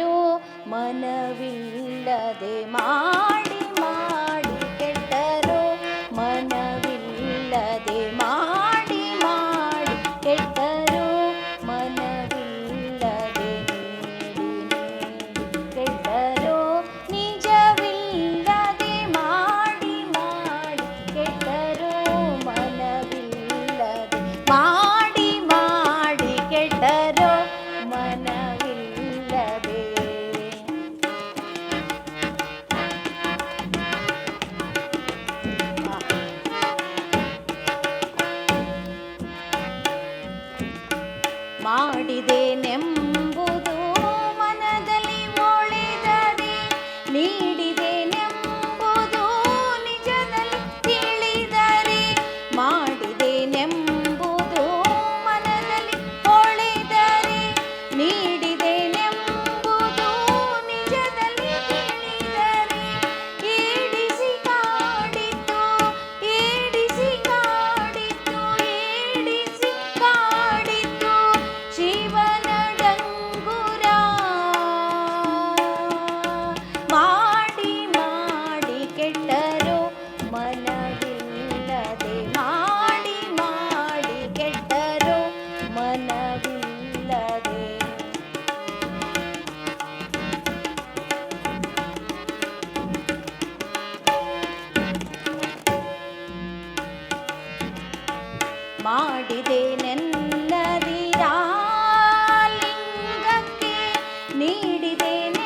ಕೆಟ್ಟರೋ ಮನವಿಲ್ಲದೆ ಮಾಡಿ ಮಾಡಿ ಕೆಟ್ಟರೋ ಮನವಿಲ್ಲದೆ ಮಾಡಿ ಮಾಡಿ ಕೆಟ್ಟರೋ ಮನವಿಲ್ಲದೆ ನೀಡಿ ನೀಡಿ ಕೆಟ್ಟರೋ ನಿಜವಿಲ್ಲದೆ ಮಾಡಿ ಮಾಡಿ ಕೆಟ್ಟರೋ ಮನವಿಲ್ಲದೆ ಮಾಡಿ ಮಾಡಿ ಕೆಟ್ಟರೋ ಮನವಿಲ್ಲದೆ ಮಾಡಿದೆನೆಂಬುದು ಮನದಲ್ಲಿ ಒಳಿದರೆ ನೀಡಿದೆನೆಂಬುದು ನಿಜದಲ್ಲಿ ತಿಳಿದರೆ ಮಾಡಿದೆನೆಂಬುದು ಮನದಲ್ಲಿ ಒಳಿದರೆ ನೀಡಿದೆನೆಂಬುದು ನಿಜದಲ್ಲಿ ತಿಳಿದರೆ ಏಡಿಸಿ ಕಾಡಿತು ಏಡಿಸಿ ಕಾಡಿತು ಏಡಿಸಿ ಕಾಡಿತು ಶಿವನ ಡಂಗುರ ಮಾಡಿ ಮಾಡಿ ಕೆಟ್ಟರೋ ಮನವಿಲ್ಲದೆ ಮಾಡಿ ಮಾಡಿ ಕೆಟ್ಟರೋ ಮನವಿಲ್ಲದೆ ಮಾಡಿದೆನೆನ್ನದಿರಾ ಲಿಂಗಕ್ಕೆ ನೀಡಿದೆನೆ